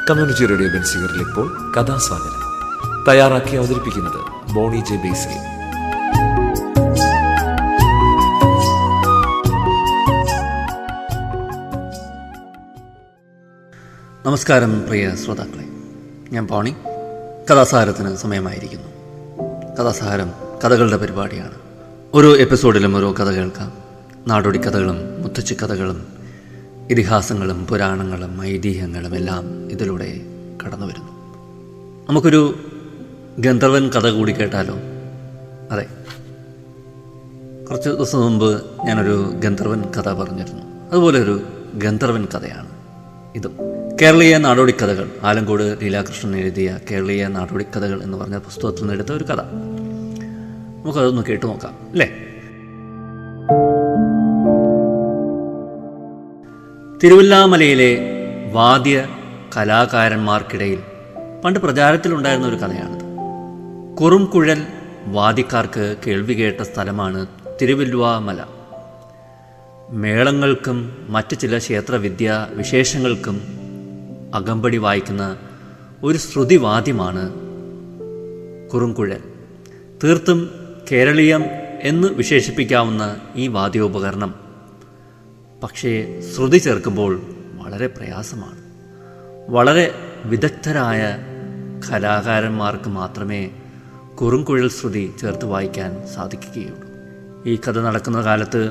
Community radio ബെൻസിഗറിൽ ഇപ്പോൾ കഥാസ്വാദനം തയ്യാറാക്കി അവതരിപ്പിക്കുന്നത് ബോണി ജെ ബേസിൽ. നമസ്കാരം പ്രിയ ശ്രോതാക്കളെ, ഞാൻ ബോണി. കഥാസാരത്തിന് സമയമായിരിക്കുന്നു. കഥാസാരം കഥകളുടെ പരിപാടിയാണ്. ഓരോ എപ്പിസോഡിലും ഓരോ കഥ കേൾക്കാം. നാടോടി കഥകളും മുത്തച്ഛി കഥകളും ഇതിഹാസങ്ങളും പുരാണങ്ങളും ഐതിഹ്യങ്ങളും എല്ലാം ഇതിലൂടെ കടന്നു വരുന്നു. നമുക്കൊരു ഗന്ധർവൻ കഥ കൂടി കേട്ടാലോ? അതെ, കുറച്ച് ദിവസം മുമ്പ് ഞാനൊരു ഗന്ധർവൻ കഥ പറഞ്ഞിരുന്നു. അതുപോലെ ഒരു ഗന്ധർവൻ കഥയാണ് ഇതും. കേരളീയ നാടോടി കഥകൾ, ആലങ്കോട് ലീലാകൃഷ്ണൻ എഴുതിയ കേരളീയ നാടോടി കഥകൾ എന്ന് പറഞ്ഞ പുസ്തകത്തിൽ നിന്ന് എടുത്ത ഒരു കഥ. നമുക്കതൊന്ന് കേട്ടു നോക്കാം അല്ലേ? തിരുവല്ലാമലയിലെ വാദ്യ കലാകാരന്മാർക്കിടയിൽ പണ്ട് പ്രചാരത്തിലുണ്ടായിരുന്ന ഒരു കഥയാണിത്. കുറുംകുഴൽ വാദ്യക്കാർക്ക് കേൾവി കേട്ട സ്ഥലമാണ് തിരുവല്ലുവാമല. മേളങ്ങൾക്കും മറ്റ് ചില ക്ഷേത്രവിദ്യാ വിശേഷങ്ങൾക്കും അകമ്പടി വായിക്കുന്ന ഒരു ശ്രുതിവാദ്യമാണ് കുറുംകുഴൽ. തീർത്തും കേരളീയം എന്ന് വിശേഷിപ്പിക്കാവുന്ന ഈ വാദ്യോപകരണം പക്ഷേ ശ്രുതി ചേർക്കുമ്പോൾ വളരെ പ്രയാസമാണ്. വളരെ വിദഗ്ധരായ കലാകാരന്മാർക്ക് മാത്രമേ കുറുംകുഴൽ ശ്രുതി ചേർത്ത് വായിക്കാൻ സാധിക്കുകയുള്ളൂ. ഈ കഥ നടക്കുന്ന കാലത്ത്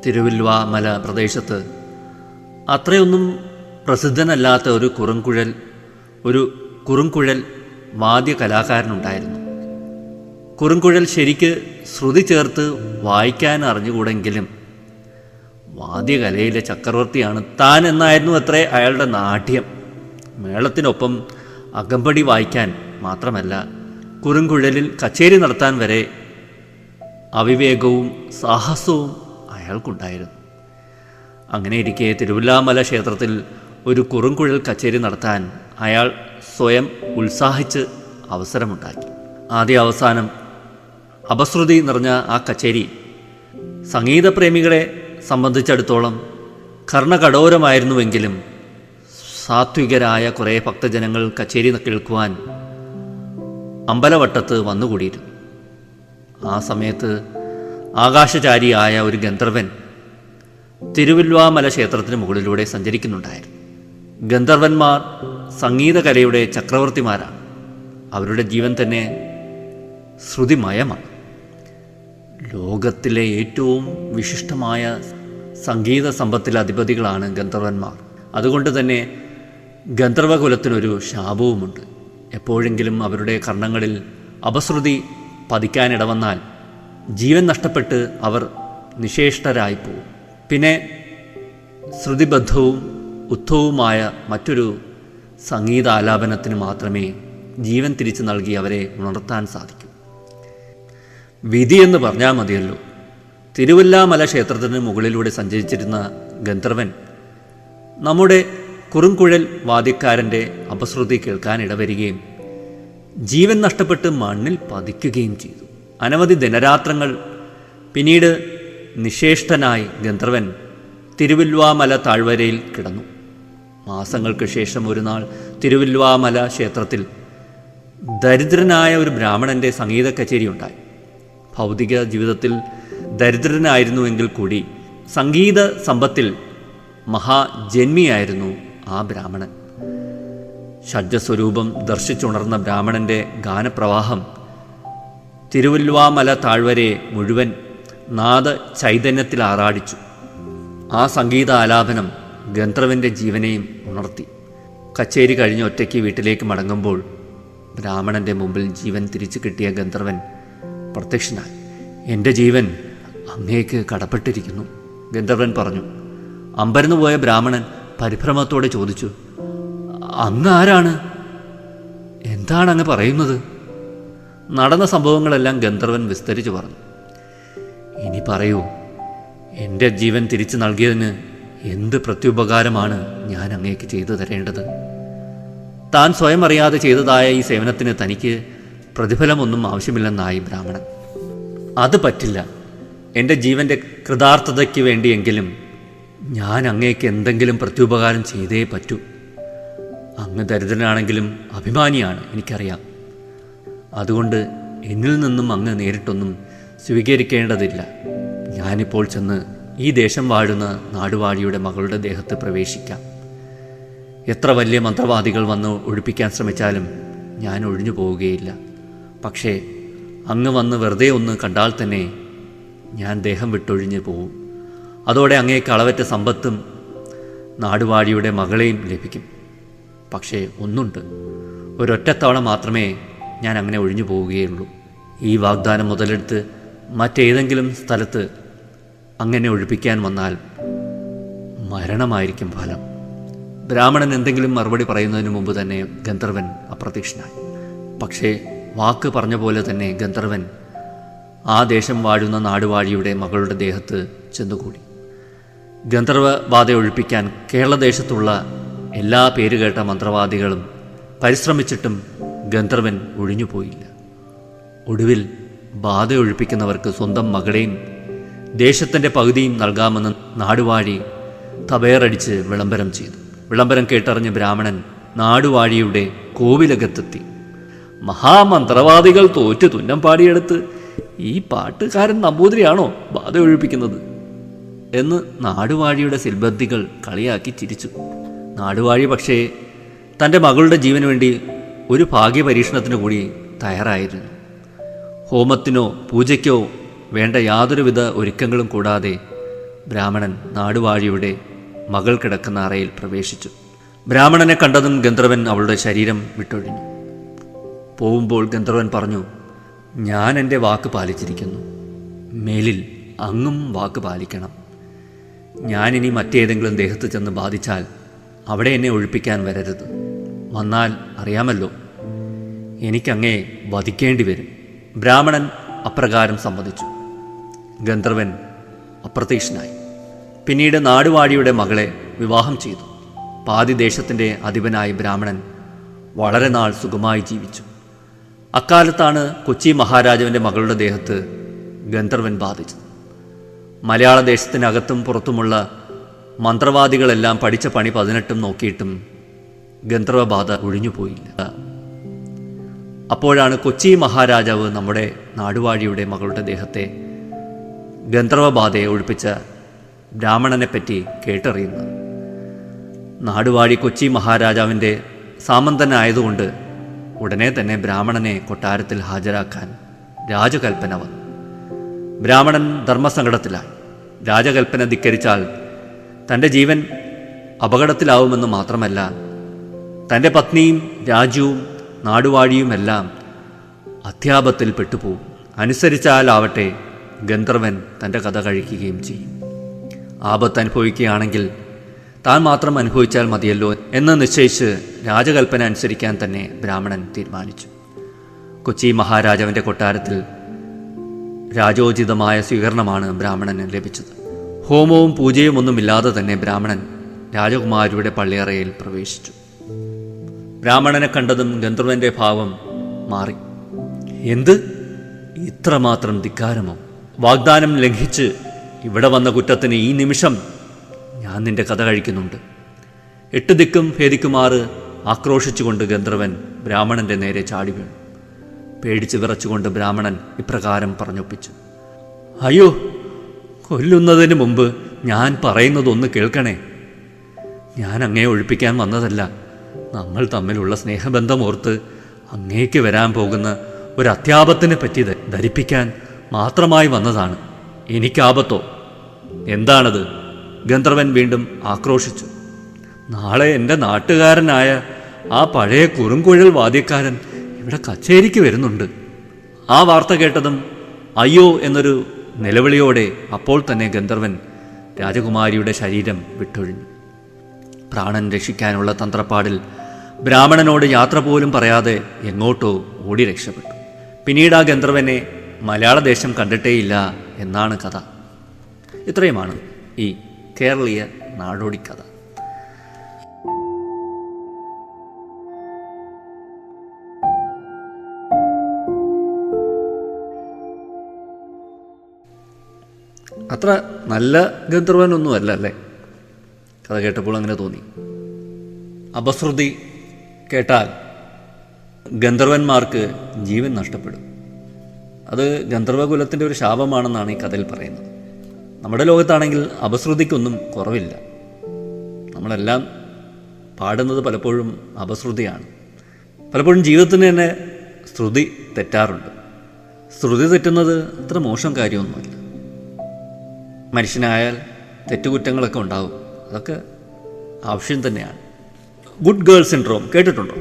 തിരുവല്ലുവാമല പ്രദേശത്ത് അത്രയൊന്നും പ്രസിദ്ധനല്ലാത്ത ഒരു കുറുംകുഴൽ വാദ്യ കലാകാരനുണ്ടായിരുന്നു. കുറുംകുഴൽ ശരിക്ക് ശ്രുതി ചേർത്ത് വായിക്കാൻ അറിഞ്ഞുകൂടെങ്കിലും വാദ്യകലയിലെ ചക്രവർത്തിയാണ് താൻ എന്നായിരുന്നു അത്രേ അയാളുടെ നാട്യം. മേളത്തിനൊപ്പം അകമ്പടി വായിക്കാൻ മാത്രമല്ല, കുറുംകുഴലിൽ കച്ചേരി നടത്താൻ വരെ അവിവേകവും സാഹസവും അയാൾക്കുണ്ടായിരുന്നു. അങ്ങനെ ഇരിക്കെ തിരുവല്ലാമല ക്ഷേത്രത്തിൽ ഒരു കുറുംകുഴൽ കച്ചേരി നടത്താൻ അയാൾ സ്വയം ഉത്സാഹിച്ച് അവസരമുണ്ടാക്കി. ആദ്യ അവസാനം അപശ്രുതി നിറഞ്ഞ ആ കച്ചേരി സംഗീതപ്രേമികളെ സംബന്ധിച്ചിടത്തോളം കർണകഠോരമായിരുന്നുവെങ്കിലും സാത്വികരായ കുറേ ഭക്തജനങ്ങൾ കച്ചേരി കേൾക്കുവാൻ അമ്പലവട്ടത്ത് വന്നുകൂടിയിരുന്നു. ആ സമയത്ത് ആകാശചാരിയായ ഒരു ഗന്ധർവൻ തിരുവല്ലുവാമല ക്ഷേത്രത്തിന് മുകളിലൂടെ സഞ്ചരിക്കുന്നുണ്ടായിരുന്നു. ഗന്ധർവന്മാർ സംഗീതകലയുടെ ചക്രവർത്തിമാരാണ്. അവരുടെ ജീവൻ തന്നെ ശ്രുതിമയമാണ്. ലോകത്തിലെ ഏറ്റവും വിശിഷ്ടമായ സംഗീത സമ്പത്തിലെ അധിപതികളാണ് ഗന്ധർവന്മാർ. അതുകൊണ്ട് തന്നെ ഗന്ധർവകുലത്തിനൊരു ശാപവുമുണ്ട്. എപ്പോഴെങ്കിലും അവരുടെ കർണങ്ങളിൽ അപശ്രുതി പതിക്കാനിടവന്നാൽ ജീവൻ നഷ്ടപ്പെട്ട് അവർ നിശേഷ്ടരായിപ്പോവും. പിന്നെ ശ്രുതിബദ്ധവും ഉദ്ധവുമായ മറ്റൊരു സംഗീതാലാപനത്തിന് മാത്രമേ ജീവൻ തിരിച്ചു നൽകി അവരെ ഉണർത്താൻ സാധിക്കൂ. വിധിയെന്ന് പറഞ്ഞാൽ മതിയല്ലോ. തിരുവല്ലാമല ക്ഷേത്രത്തിന് മുകളിലൂടെ സഞ്ചരിച്ചിരുന്ന ഗന്ധർവൻ നമ്മുടെ കുറുംകുഴൽ വാദ്യക്കാരൻ്റെ അപശ്രുതി കേൾക്കാൻ ഇടവരികയും ജീവൻ നഷ്ടപ്പെട്ട് മണ്ണിൽ പതിക്കുകയും ചെയ്തു. അനവധി ദിനരാത്രങ്ങൾ പിന്നീട് നിശേഷ്ടനായി ഗന്ധർവൻ തിരുവല്ലുവാമല താഴ്വരയിൽ കിടന്നു. മാസങ്ങൾക്ക് ശേഷം ഒരു നാൾ തിരുവല്ലുവാമല ക്ഷേത്രത്തിൽ ദരിദ്രനായ ഒരു ബ്രാഹ്മണൻ്റെ സംഗീത കച്ചേരി ഉണ്ടായി. ഭൗതിക ജീവിതത്തിൽ ദരിദ്രനായിരുന്നുവെങ്കിൽ കൂടി സംഗീത സമ്പത്തിൽ മഹാജന്മിയായിരുന്നു ആ ബ്രാഹ്മണൻ. ഷഡ്ജസ്വരൂപം ദർശിച്ചുണർന്ന ബ്രാഹ്മണൻ്റെ ഗാനപ്രവാഹം തിരുവല്ലുവാമല താഴ്വരയെ മുഴുവൻ നാദ ചൈതന്യത്തിൽ ആറാടിച്ചു. ആ സംഗീത ആലാപനം ഗന്ധർവൻ്റെ ജീവനെയും ഉണർത്തി. കച്ചേരി കഴിഞ്ഞ് ഒറ്റയ്ക്ക് വീട്ടിലേക്ക് മടങ്ങുമ്പോൾ ബ്രാഹ്മണൻ്റെ മുമ്പിൽ ജീവൻ തിരിച്ചു കിട്ടിയ ഗന്ധർവൻ പ്രത്യക്ഷനായി. എൻ്റെ ജീവൻ അങ്ങേക്ക് കടപ്പെട്ടിരിക്കുന്നു, ഗന്ധർവൻ പറഞ്ഞു. അമ്പരന്നു പോയ ബ്രാഹ്മണൻ പരിഭ്രമത്തോടെ ചോദിച്ചു, അങ്ങ് ആരാണ്? എന്താണ് അങ്ങ് പറയുന്നത്? നടന്ന സംഭവങ്ങളെല്ലാം ഗന്ധർവൻ വിസ്തരിച്ചു പറഞ്ഞു. ഇനി പറയൂ, എൻ്റെ ജീവൻ തിരിച്ചു നൽകിയതിന് എന്ത് പ്രത്യുപകാരമാണ് ഞാൻ അങ്ങേക്ക് ചെയ്തു തരേണ്ടത്? താൻ സ്വയം അറിയാതെ ചെയ്തതായ ഈ സേവനത്തിന് തനിക്ക് പ്രതിഫലമൊന്നും ആവശ്യമില്ലെന്നായി ബ്രാഹ്മണൻ. അത് പറ്റില്ല. എൻ്റെ ജീവൻ്റെ കൃതാർത്ഥതയ്ക്ക് വേണ്ടിയെങ്കിലും ഞാൻ അങ്ങേക്ക് എന്തെങ്കിലും പ്രത്യുപകാരം ചെയ്തേ പറ്റൂ. അങ്ങ് ദരിദ്രനാണെങ്കിലും അഭിമാനിയാണ്, എനിക്കറിയാം. അതുകൊണ്ട് എന്നിൽ നിന്നും അങ്ങ് നേരിട്ടൊന്നും സ്വീകരിക്കേണ്ടതില്ല. ഞാനിപ്പോൾ ചെന്ന് ഈ ദേശം വാഴുന്ന നാടുവാഴിയുടെ മകളുടെ ദേഹത്ത് പ്രവേശിക്കാം. എത്ര വലിയ മന്ത്രവാദികൾ വന്ന് ഒഴിപ്പിക്കാൻ ശ്രമിച്ചാലും ഞാൻ ഒഴിഞ്ഞു പോവുകയില്ല. പക്ഷേ അങ്ങ് വന്ന് വെറുതെ ഒന്ന് കണ്ടാൽ തന്നെ ഞാൻ ദേഹം വിട്ടൊഴിഞ്ഞു പോവും. അതോടെ അങ്ങേക്ക് അളവറ്റ സമ്പത്തും നാടുവാഴിയുടെ മകളെയും ലഭിക്കും. പക്ഷേ ഒന്നുണ്ട്, ഒരൊറ്റത്തവണ മാത്രമേ ഞാൻ അങ്ങനെ ഒഴിഞ്ഞു പോവുകയുള്ളൂ. ഈ വാഗ്ദാനം മുതലെടുത്ത് മറ്റേതെങ്കിലും സ്ഥലത്ത് അങ്ങനെ ഒഴിപ്പിക്കാൻ വന്നാൽ മരണമായിരിക്കും ഫലം. ബ്രാഹ്മണൻ എന്തെങ്കിലും മറുപടി പറയുന്നതിന് മുമ്പ് തന്നെ ഗന്ധർവൻ അപ്രത്യക്ഷനായി. പക്ഷേ വാക്ക് പറഞ്ഞ പോലെ തന്നെ ഗന്ധർവൻ ആ ദേശം വാഴുന്ന നാടുവാഴിയുടെ മകളുടെ ദേഹത്ത് ചെന്നുകൂടി. ഗന്ധർവബാധ ഒഴിപ്പിക്കാൻ കേരളദേശത്തുള്ള എല്ലാ പേരുകേട്ട മന്ത്രവാദികളും പരിശ്രമിച്ചിട്ടും ഗന്ധർവൻ ഒഴിഞ്ഞുപോയില്ല. ഒടുവിൽ ബാധ ഒഴിപ്പിക്കുന്നവർക്ക് സ്വന്തം മകളെയും ദേശത്തിൻ്റെ പകുതിയും നൽകാമെന്ന് നാടുവാഴി തബേറടിച്ച് വിളംബരം ചെയ്തു. വിളംബരം കേട്ടറിഞ്ഞ് ബ്രാഹ്മണൻ നാടുവാഴിയുടെ കോവിലകത്തെത്തി. മഹാമന്ത്രവാദികൾ തോറ്റ് തുന്നം പാടിയെടുത്ത് ഈ പാട്ടുകാരൻ നമ്പൂതിരിയാണോ ബാധ ഒഴിപ്പിക്കുന്നത് എന്ന് നാടുവാഴിയുടെ സിൽബന്ധികൾ കളിയാക്കി ചിരിച്ചു. നാടുവാഴി പക്ഷേ തൻ്റെ മകളുടെ ജീവന് വേണ്ടി ഒരു ഭാഗ്യപരീക്ഷണത്തിന് കൂടി തയ്യാറായിരുന്നു. ഹോമത്തിനോ പൂജയ്ക്കോ വേണ്ട യാതൊരുവിധ ഒരുക്കങ്ങളും കൂടാതെ ബ്രാഹ്മണൻ നാടുവാഴിയുടെ മകൾ കിടക്കുന്ന അറയിൽ പ്രവേശിച്ചു. ബ്രാഹ്മണനെ കണ്ടതും ഗന്ധർവൻ അവളുടെ ശരീരം വിട്ടൊഴിഞ്ഞു. പോകുമ്പോൾ ഗന്ധർവൻ പറഞ്ഞു, ഞാൻ എൻ്റെ വാക്ക് പാലിച്ചിരിക്കുന്നു. മേലിൽ അങ്ങും വാക്ക് പാലിക്കണം. ഞാനിനി മറ്റേതെങ്കിലും ദേഹത്ത് ചെന്ന് ബാധിച്ചാൽ അവിടെ എന്നെ ഒഴിപ്പിക്കാൻ വരരുത്. വന്നാൽ അറിയാമല്ലോ, എനിക്കങ്ങേ വധിക്കേണ്ടി വരും. ബ്രാഹ്മണൻ അപ്രകാരം സമ്മതിച്ചു. ഗന്ധർവൻ അപ്രത്യക്ഷനായി. പിന്നീട് നാടുവാഴിയുടെ മകളെ വിവാഹം ചെയ്തു. പാതി ദേശത്തിൻ്റെ അധിപനായി ബ്രാഹ്മണൻ വളരെ നാൾ സുഖമായി ജീവിച്ചു. അക്കാലത്താണ് കൊച്ചി മഹാരാജാവിൻ്റെ മകളുടെ ദേഹത്ത് ഗന്ധർവൻ ബാധിച്ചത്. മലയാള ദേശത്തിനകത്തും പുറത്തുമുള്ള മന്ത്രവാദികളെല്ലാം പഠിച്ച പണി 18 നോക്കിയിട്ടും ഗന്ധർവബാധ ഒഴിഞ്ഞുപോയില്ല. അപ്പോഴാണ് കൊച്ചി മഹാരാജാവ് നമ്മുടെ നാടുവാഴിയുടെ മകളുടെ ദേഹത്തെ ഗന്ധർവബാധയെ ഒഴിപ്പിച്ച ബ്രാഹ്മണനെപ്പറ്റി കേട്ടറിയുന്നത്. നാടുവാഴി കൊച്ചി മഹാരാജാവിൻ്റെ സാമന്തനായതുകൊണ്ട് ഉടനെ തന്നെ ബ്രാഹ്മണനെ കൊട്ടാരത്തിൽ ഹാജരാക്കാൻ രാജകൽപ്പന വന്നു. ബ്രാഹ്മണൻ ധർമ്മസങ്കടത്തിലായി. രാജകൽപ്പന ധിക്കരിച്ചാൽ തൻ്റെ ജീവൻ അപകടത്തിലാവുമെന്ന് മാത്രമല്ല, തൻ്റെ പത്നിയും രാജ്യവും നാടുവാഴിയുമെല്ലാം അത്യാപത്തിൽ പെട്ടുപോകും. അനുസരിച്ചാലാവട്ടെ ഗന്ധർവൻ തൻ്റെ കഥ കഴിക്കുകയും ചെയ്യും. ആപത്ത് അനുഭവിക്കുകയാണെങ്കിൽ താൻ മാത്രം അനുഭവിച്ചാൽ മതിയല്ലോ എന്ന് നിശ്ചയിച്ച് രാജകൽപ്പന അനുസരിക്കാൻ തന്നെ ബ്രാഹ്മണൻ തീരുമാനിച്ചു. കൊച്ചി മഹാരാജാവിൻ്റെ കൊട്ടാരത്തിൽ രാജോചിതമായ സ്വീകരണമാണ് ബ്രാഹ്മണന് ലഭിച്ചത്. ഹോമവും പൂജയും ഒന്നുമില്ലാതെ തന്നെ ബ്രാഹ്മണൻ രാജകുമാരിയുടെ പള്ളിയറയിൽ പ്രവേശിച്ചു. ബ്രാഹ്മണനെ കണ്ടതും ഗന്ധർവന്റെ ഭാവം മാറി. എന്ത്, ഇത്രമാത്രം ധിക്കാരമോ? വാഗ്ദാനം ലംഘിച്ച് ഇവിടെ വന്ന കുറ്റത്തിന് ഈ നിമിഷം ഞാൻ നിന്റെ കഥ കഴിക്കുന്നുണ്ട്. 8 ദിക്കും ഭേദിക്കുമാറ് ആക്രോശിച്ചുകൊണ്ട് ഗന്ധർവൻ ബ്രാഹ്മണന്റെ നേരെ ചാടി വീണു. പേടിച്ച് വിറച്ചുകൊണ്ട് ബ്രാഹ്മണൻ ഇപ്രകാരം പറഞ്ഞൊപ്പിച്ചു, അയ്യോ, കൊല്ലുന്നതിന് മുമ്പ് ഞാൻ പറയുന്നതൊന്ന് കേൾക്കണേ. ഞാൻ അങ്ങയെ ഒഴിപ്പിക്കാൻ വന്നതല്ല. നമ്മൾ തമ്മിലുള്ള സ്നേഹബന്ധമോർത്ത് അങ്ങേക്ക് വരാൻ പോകുന്ന ഒരു അത്യാപത്തിനെ പറ്റി ധരിപ്പിക്കാൻ മാത്രമായി വന്നതാണ്. എനിക്കാപത്തോ? എന്താണത്? ഗന്ധർവൻ വീണ്ടും ആക്രോശിച്ചു. നാളെ എൻ്റെ നാട്ടുകാരനായ ആ പഴയ കുറുങ്കുഴൽ വാദ്യക്കാരൻ ഇവിടെ കച്ചേരിക്ക് വരുന്നുണ്ട്. ആ വാർത്ത കേട്ടതും അയ്യോ എന്നൊരു നിലവിളിയോടെ അപ്പോൾ തന്നെ ഗന്ധർവൻ രാജകുമാരിയുടെ ശരീരം വിട്ടൊഴിഞ്ഞു. പ്രാണൻ രക്ഷിക്കാനുള്ള തന്ത്രപ്പാടിൽ ബ്രാഹ്മണനോട് യാത്ര പോലും പറയാതെ എങ്ങോട്ടോ ഓടി രക്ഷപ്പെട്ടു. പിന്നീട് ആ ഗന്ധർവനെ മലയാളദേശം കണ്ടിട്ടേയില്ല എന്നാണ് കഥ. ഇത്രയുമാണ് ഈ കേരളീയ നാടോടിക്കഥ. അത്ര നല്ല ഗന്ധർവനൊന്നുമല്ല അല്ലേ? കഥ കേട്ടപ്പോൾ അങ്ങനെ തോന്നി. അപശ്രുതി കേട്ടാൽ ഗന്ധർവന്മാർക്ക് ജീവൻ നഷ്ടപ്പെടും. അത് ഗന്ധർവകുലത്തിൻ്റെ ഒരു ശാപമാണെന്നാണ് ഈ കഥയിൽ പറയുന്നത്. നമ്മുടെ ലോകത്താണെങ്കിൽ അപശ്രുതിക്കൊന്നും കുറവില്ല. നമ്മളെല്ലാം പാടുന്നത് പലപ്പോഴും അപശ്രുതിയാണ്. പലപ്പോഴും ജീവിതത്തിന് തന്നെ ശ്രുതി തെറ്റാറുണ്ട്. ശ്രുതി തെറ്റുന്നത് അത്ര മോശം കാര്യമൊന്നുമല്ല. മനുഷ്യനായാൽ തെറ്റുകുറ്റങ്ങളൊക്കെ ഉണ്ടാവും, അതൊക്കെ ആവശ്യം തന്നെയാണ്. ഗുഡ് ഗേൾ സിൻഡ്രോം കേട്ടിട്ടുണ്ടോ?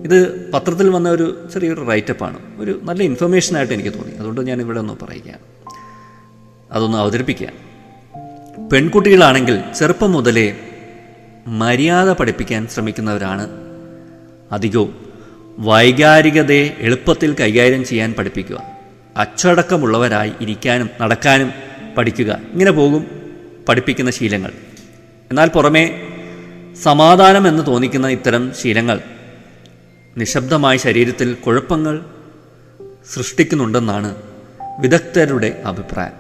ഇത് പത്രത്തിൽ വന്ന ഒരു ചെറിയൊരു റൈറ്റപ്പാണ്. ഒരു നല്ല ഇൻഫർമേഷനായിട്ട് എനിക്ക് തോന്നി, അതുകൊണ്ട് ഞാൻ ഇവിടെ ഒന്ന് പറയുകയാണ്, അതൊന്ന് അവതരിപ്പിക്കുക. പെൺകുട്ടികളാണെങ്കിൽ ചെറുപ്പം മുതലേ മര്യാദ പഠിപ്പിക്കാൻ ശ്രമിക്കുന്നവരാണ് അധികവും. വൈകാരികതയെ എളുപ്പത്തിൽ കൈകാര്യം ചെയ്യാൻ പഠിപ്പിക്കുക, അച്ചടക്കമുള്ളവരായി ഇരിക്കാനും നടക്കാനും പഠിക്കുക, ഇങ്ങനെ പോകും പഠിപ്പിക്കുന്ന ശീലങ്ങൾ. എന്നാൽ പുറമേ സമാധാനം എന്ന് തോന്നിക്കുന്ന ഇത്തരം ശീലങ്ങൾ നിശബ്ദമായി ശരീരത്തിൽ കുഴപ്പങ്ങൾ സൃഷ്ടിക്കുന്നുണ്ടെന്നാണ് വിദഗ്ധരുടെ അഭിപ്രായം.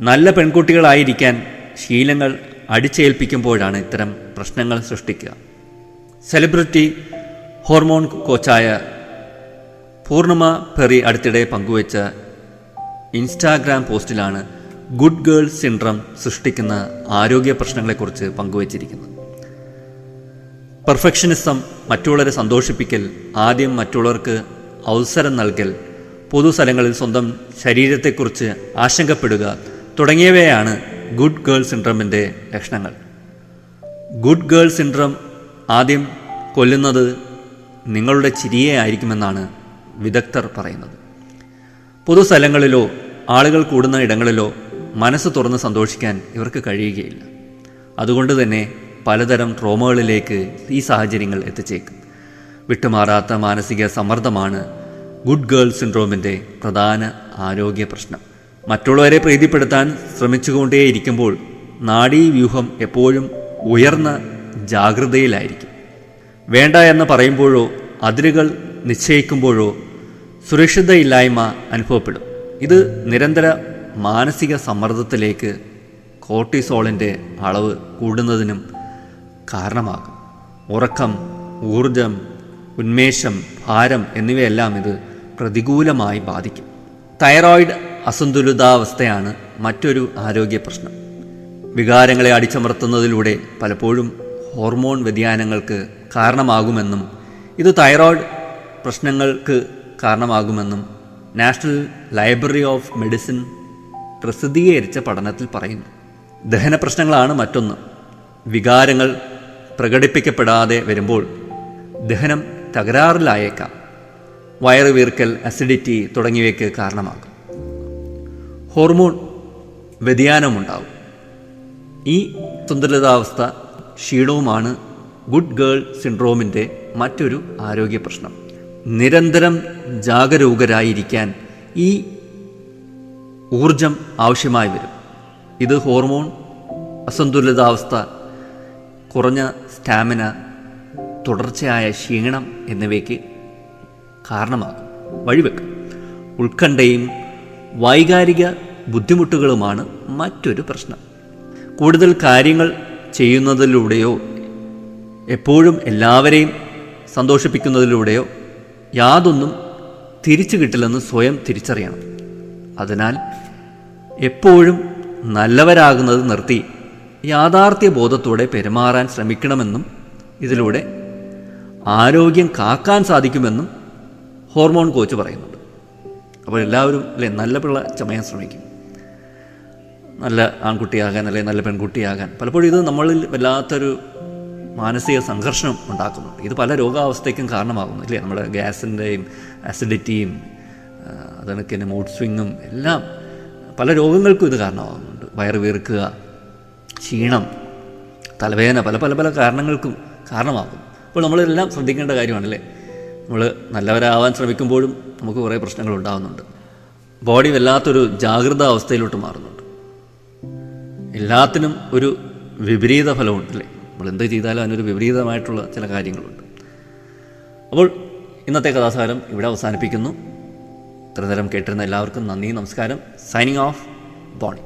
നല്ല പെൺകുട്ടികളായിരിക്കാൻ ശീലങ്ങൾ അടിച്ചേൽപ്പിക്കുമ്പോഴാണ് ഇത്തരം പ്രശ്നങ്ങൾ സൃഷ്ടിക്കുക. സെലിബ്രിറ്റി ഹോർമോൺ കോച്ചായ പൂർണിമ പെറി അടുത്തിടെ പങ്കുവച്ച ഇൻസ്റ്റാഗ്രാം പോസ്റ്റിലാണ് ഗുഡ് ഗേൾ സിൻഡ്രം സൃഷ്ടിക്കുന്ന ആരോഗ്യ പ്രശ്നങ്ങളെക്കുറിച്ച് പങ്കുവച്ചിരിക്കുന്നത്. പെർഫെക്ഷനിസം, മറ്റുള്ളവരെ സന്തോഷിപ്പിക്കൽ, ആദ്യം മറ്റുള്ളവർക്ക് അവസരം നൽകൽ, പൊതുസ്ഥലങ്ങളിൽ സ്വന്തം ശരീരത്തെക്കുറിച്ച് ആശങ്കപ്പെടുക തുടങ്ങിയവയാണ് ഗുഡ് ഗേൾ സിൻഡ്രമിൻ്റെ ലക്ഷണങ്ങൾ. ഗുഡ് ഗേൾ സിൻഡ്രം ആദ്യം കൊല്ലുന്നത് നിങ്ങളുടെ ചിരിയെ ആയിരിക്കുമെന്നാണ് വിദഗ്ധർ പറയുന്നത്. പൊതുസ്ഥലങ്ങളിലോ ആളുകൾ കൂടുന്ന ഇടങ്ങളിലോ മനസ്സ് തുറന്ന് സന്തോഷിക്കാൻ ഇവർക്ക് കഴിയുകയില്ല. അതുകൊണ്ട് തന്നെ പലതരം ട്രോമകളിലേക്ക് ഈ സാഹചര്യങ്ങൾ എത്തിച്ചേക്കും. വിട്ടുമാറാത്ത മാനസിക സമ്മർദ്ദമാണ് ഗുഡ് ഗേൾ സിൻഡ്രോമിൻ്റെ പ്രധാന ആരോഗ്യ പ്രശ്നം. മറ്റുള്ളവരെ പ്രീതിപ്പെടുത്താൻ ശ്രമിച്ചുകൊണ്ടേയിരിക്കുമ്പോൾ നാഡീവ്യൂഹം എപ്പോഴും ഉയർന്ന ജാഗ്രതയിലായിരിക്കും. വേണ്ട എന്ന് പറയുമ്പോഴോ അതിരുകൾ നിശ്ചയിക്കുമ്പോഴോ സുരക്ഷിതയില്ലായ്മ അനുഭവപ്പെടും. ഇത് നിരന്തര മാനസിക സമ്മർദ്ദത്തിലേക്ക് കോർട്ടിസോളിൻ്റെ അളവ് കൂടുന്നതിനും കാരണമാകും. ഉറക്കം, ഊർജം, ഉന്മേഷം, ഭാരം എന്നിവയെല്ലാം ഇത് പ്രതികൂലമായി ബാധിക്കും. തൈറോയിഡ് അസന്തുലിതാവസ്ഥയാണ് മറ്റൊരു ആരോഗ്യ പ്രശ്നം. വികാരങ്ങളെ അടിച്ചമർത്തുന്നതിലൂടെ പലപ്പോഴും ഹോർമോൺ വ്യതിയാനങ്ങൾക്ക് കാരണമാകുമെന്നും ഇത് തൈറോയിഡ് പ്രശ്നങ്ങൾക്ക് കാരണമാകുമെന്നും നാഷണൽ ലൈബ്രറി ഓഫ് മെഡിസിൻ പ്രസിദ്ധീകരിച്ച പഠനത്തിൽ പറയുന്നു. ദഹന പ്രശ്നങ്ങളാണ് മറ്റൊന്ന്. വികാരങ്ങൾ പ്രകടിപ്പിക്കപ്പെടാതെ വരുമ്പോൾ ദഹനം തകരാറിലായേക്കാം. വയറ് വീർക്കൽ, അസിഡിറ്റി തുടങ്ങിയവയ്ക്ക് കാരണമാകും. ഹോർമോൺ വ്യതിയാനമുണ്ടാകും. ഈ സന്തുലിതാവസ്ഥ ക്ഷീണവുമാണ് ഗുഡ് ഗേൾ സിൻഡ്രോമിൻ്റെ മറ്റൊരു ആരോഗ്യ പ്രശ്നം. നിരന്തരം ജാഗരൂകരായിരിക്കാൻ ഈ ഊർജം ആവശ്യമായി വരും. ഇത് ഹോർമോൺ അസന്തുലിതാവസ്ഥ, കുറഞ്ഞ സ്റ്റാമിന, തുടർച്ചയായ ക്ഷീണം എന്നിവയ്ക്ക് കാരണമാകും, വഴിവെക്കും. ഉത്കണ്ഠയും വൈകാരിക ബുദ്ധിമുട്ടുകളുമാണ് മറ്റൊരു പ്രശ്നം. കൂടുതൽ കാര്യങ്ങൾ ചെയ്യുന്നതിലൂടെയോ എപ്പോഴും എല്ലാവരെയും സന്തോഷിപ്പിക്കുന്നതിലൂടെയോ യാതൊന്നും തിരിച്ചു കിട്ടില്ലെന്ന് സ്വയം തിരിച്ചറിയണം. അതിനാൽ എപ്പോഴും നല്ലവരാകുന്നത് നിർത്തി യാഥാർത്ഥ്യ ബോധത്തോടെ പെരുമാറാൻ ശ്രമിക്കണമെന്നും ഇതിലൂടെ ആരോഗ്യം കാക്കാൻ സാധിക്കുമെന്നും ഹോർമോൺ കോച്ച് പറയുന്നുണ്ട്. അപ്പോൾ എല്ലാവരും നല്ല പിള്ള ചമയാൻ ശ്രമിക്കും, നല്ല ആൺകുട്ടിയാകാൻ അല്ലെങ്കിൽ നല്ല പെൺകുട്ടിയാകാൻ. പലപ്പോഴും ഇത് നമ്മളിൽ വല്ലാത്തൊരു മാനസിക സംഘർഷം ഉണ്ടാക്കുന്നുണ്ട്. ഇത് പല രോഗാവസ്ഥയ്ക്കും കാരണമാകുന്നു, ഇല്ലേ? നമ്മുടെ ഗ്യാസിൻ്റെയും അസിഡിറ്റിയും അതൊക്കെ തന്നെ മൂഡ് സ്വിങ്ങും എല്ലാം പല രോഗങ്ങൾക്കും ഇത് കാരണമാകുന്നുണ്ട്. വയറ് വീർക്കുക, ക്ഷീണം, തലവേദന, പല പല പല കാരണങ്ങൾക്കും കാരണമാകും. അപ്പോൾ നമ്മളെല്ലാം ശ്രദ്ധിക്കേണ്ട കാര്യമാണല്ലേ. നമ്മൾ നല്ലവരാവാൻ ശ്രമിക്കുമ്പോഴും നമുക്ക് കുറേ പ്രശ്നങ്ങൾ ഉണ്ടാകുന്നുണ്ട്. ബോഡി വല്ലാത്തൊരു ജാഗ്രത അവസ്ഥയിലോട്ട് മാറുന്നുണ്ട്. എല്ലാത്തിനും ഒരു വിപരീത ഫലമുണ്ടല്ലേ. നമ്മൾ എന്ത് ചെയ്താലും അതിനൊരു വിപരീതമായിട്ടുള്ള ചില കാര്യങ്ങളുണ്ട്. അപ്പോൾ ഇന്നത്തെ കഥാസാരം ഇവിടെ അവസാനിപ്പിക്കുന്നു. ഇത്ര നേരം കേട്ടിരുന്ന എല്ലാവർക്കും നന്ദി, നമസ്കാരം. Signing off, Boney.